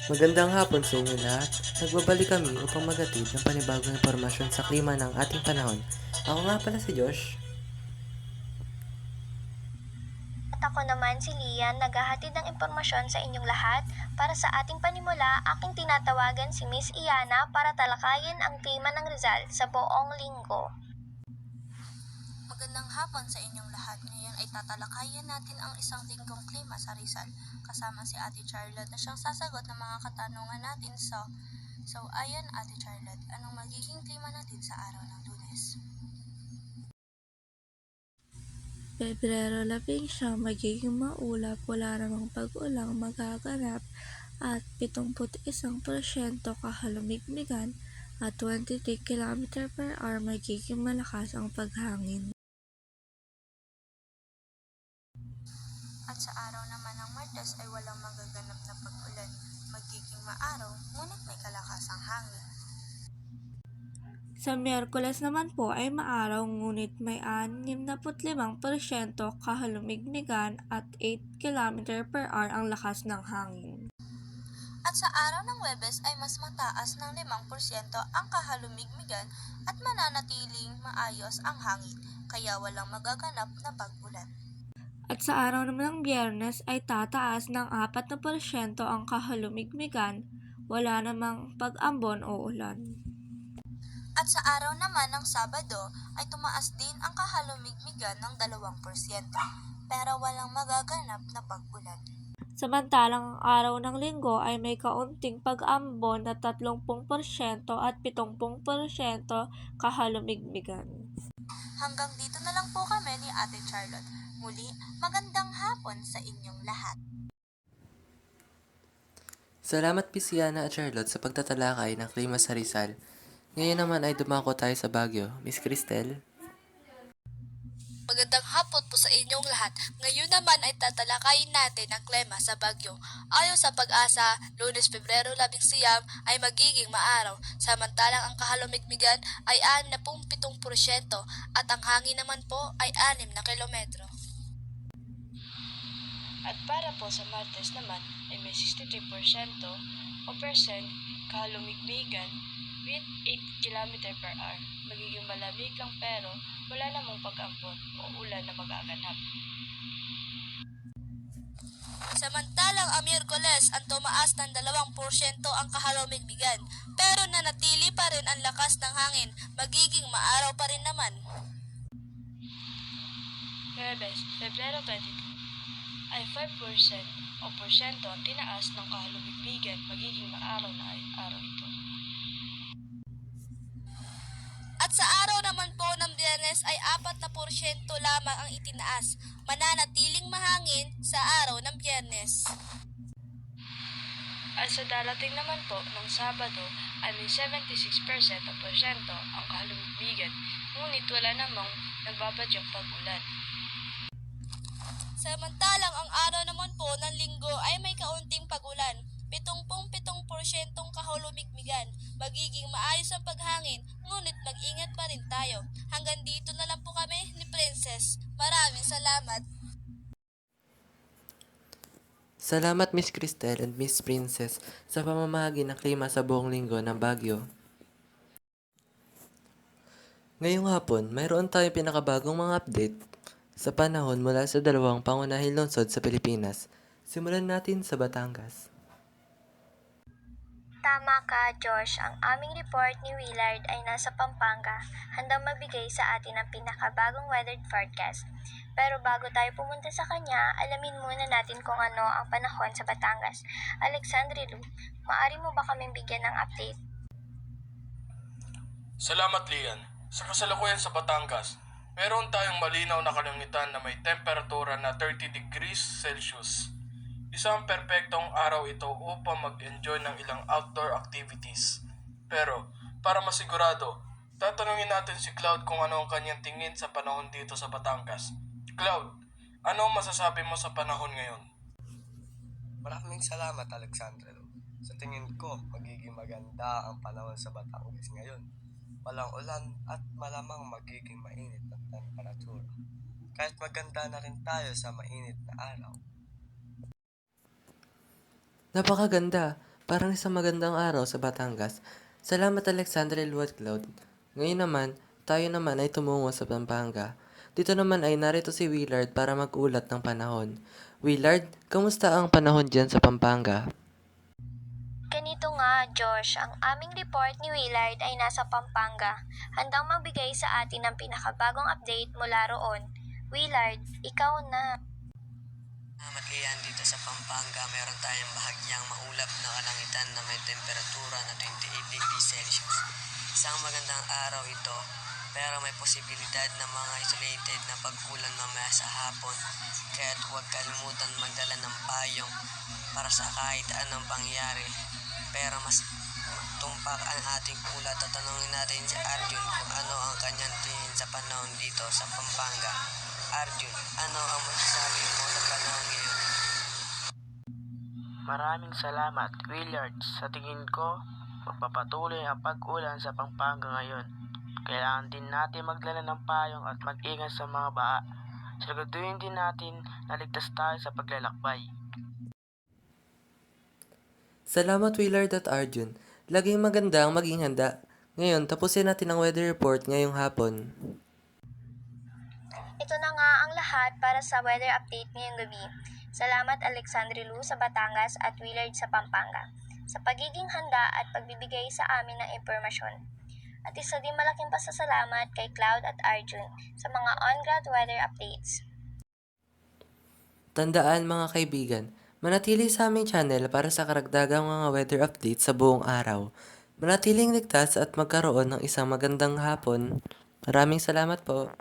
Magandang hapon sa inyo lahat. Nagbabalik kami upang magatid ng panibagong impormasyon sa klima ng ating panahon. Ako nga pala si Josh. At ako naman si Lian, naghahatid ng impormasyon sa inyong lahat. Para sa ating panimula, aking tinatawagan si Miss Iana para talakayin ang klima ng Rizal sa buong linggo. Magandang hapon sa inyong lahat. Ngayon ay tatalakayin natin ang isang linggong klima sa Rizal. Kasama si Ate Charlotte na siyang sasagot ng mga katanungan natin. So ayon Ate Charlotte, anong magiging klima natin sa araw ng Lunes? Pebrero 11 magiging maulap, wala namang pag-ulang magaganap at 71% kahalumigmigan at 23 km/h magiging malakas ang paghangin. At sa araw naman ng Martes ay walang magaganap na pag-ulan. Magiging maaraw, ngunit may kalakasang hangin. Sa Miyerkules naman po ay maaraw ngunit may 65% kahalumigmigan at 8 km/h ang lakas ng hangin. At sa araw ng Huwebes ay mas mataas ng 5% ang kahalumigmigan at mananatiling maayos ang hangin, kaya walang magaganap na pag-ulan. At sa araw naman ng Biyernes ay tataas ng 4% ang kahalumigmigan, wala namang pag-ambon o ulan. At sa araw naman ng Sabado ay tumaas din ang kahalumigmigan ng 2%, pero walang magaganap na pag-ulan. Samantalang ang araw ng Linggo ay may kaunting pag-ambon na 30% at 70% kahalumigmigan. Hanggang dito na lang po kami ni Ate Charlotte. Muli, magandang hapon sa inyong lahat. Salamat Pisiana at Charlotte sa pagtatalakay ng klima sa Rizal. Ngayon naman ay dumako tayo sa Baguio. Miss Cristel? Magandang hapon po sa inyong lahat. Ngayon naman ay tatalakayin natin ang klima sa Baguio. Ayon sa Pag-asa, Lunes, Pebrero 11 ay magiging maaraw, samantalang ang kahalumigmigan ay 67% at ang hangin naman po ay 6 na kilometro. At para po sa Martes naman ay may 63% o percent kahalumigmigan with 8 km/h. Magiging malamig lang pero wala namang pag-ambon o ulan na magaganap. Samantalang ang Miyerkules ang tumaas ng 2% ang kahalumigmigan, pero nanatili pa rin ang lakas ng hangin, magiging maaraw pa rin naman. Huwebes, Pebrero 22 ay 5% o porsyento ang tinaas ng kahalumigmigan, magiging maaraw na ay araw ito. At sa araw naman po ng Biyernes ay 4% lamang ang itinaas, mananatiling mahangin sa araw ng Biyernes. At sa darating naman po ng Sabado ay may 76% o porsyento ang kahalumigmigan, ngunit wala namang nagbabadyang pag-ulan. Samantalang ang araw naman po ng Linggo ay may kaunting pag-ulan, 77% kahulumigmigan, magiging maayos ang paghangin, ngunit mag-ingat pa rin tayo. Hanggang dito na lang po kami ni Princess. Maraming salamat. Salamat Miss Cristel and Miss Princess sa pamamahagi ng klima sa buong linggo ng Baguio. Ngayong hapon, mayroon tayong pinakabagong mga update sa panahon mula sa dalawang pangunahing lungsod sa Pilipinas. Simulan natin sa Batangas. Tama ka, Josh. Ang aming report ni Willard ay nasa Pampanga, handang magbigay sa atin ang pinakabagong weather forecast. Pero bago tayo pumunta sa kanya, alamin muna natin kung ano ang panahon sa Batangas. Alexandre Lu, maaari mo ba kaming bigyan ng update? Salamat, Lian. Sa kasalukuyan sa Batangas, meron tayong malinaw na kalangitan na may temperatura na 30 degrees Celsius. Isang perpektong araw ito upang mag-enjoy ng ilang outdoor activities. Pero, para masigurado, tatanungin natin si Cloud kung ano ang kanyang tingin sa panahon dito sa Batangas. Cloud, ano ang masasabi mo sa panahon ngayon? Maraming salamat, Alexandro. Sa tingin ko, magiging maganda ang panahon sa Batangas ngayon. Walang ulan at malamang magiging mainit ang temperatura. Kahit maganda na rin tayo sa mainit na araw. Napakaganda! Parang isang magandang araw sa Batangas. Salamat Alexandra Luwad Cloud. Ngayon naman, tayo naman ay tumungo sa Pampanga. Dito naman ay narito si Willard para mag-ulat ng panahon. Willard, kamusta ang panahon dyan sa Pampanga? Ganito nga, Josh, ang aming report ni Willard ay nasa Pampanga. Handang magbigay sa atin ng pinakabagong update mula roon. Willard, ikaw na. Matlian dito sa Pampanga, meron tayong bahagyang maulap na kalangitan na may temperatura na 28 degrees Celsius. Isang magandang araw ito, pero may posibilidad na mga isolated na pag-ulan mamaya sa hapon. Kaya't huwag kalimutan magdala ng payong para sa kahit anong pangyari. Pero mas tumpak ang ating ulat at tanongin natin si Arjun kung ano ang kanyang tingin sa panahon dito sa Pampanga. Arjun, ano ang masasabi mo sa panahon ngayon? Maraming salamat, Willard. Sa tingin ko, magpapatuloy ang pag-ulan sa Pampanga ngayon. Kailangan din natin magdala ng payong at mag-ingat sa mga baha. Siguraduhin din natin na ligtas tayo sa paglalakbay. Salamat Willard at Arjun. Laging maganda ang maging handa. Ngayon, tapusin natin ang weather report ngayong hapon. Ito na nga ang lahat para sa weather update ngayong gabi. Salamat Alexandre Lu sa Batangas at Willard sa Pampanga sa pagiging handa at pagbibigay sa amin ng impormasyon. At isa din malaking pasasalamat kay Cloud at Arjun sa mga on-ground weather updates. Tandaan mga kaibigan, manatili sa aming channel para sa karagdagang mga weather updates sa buong araw. Manatiling ligtas at magkaroon ng isang magandang hapon. Maraming salamat po.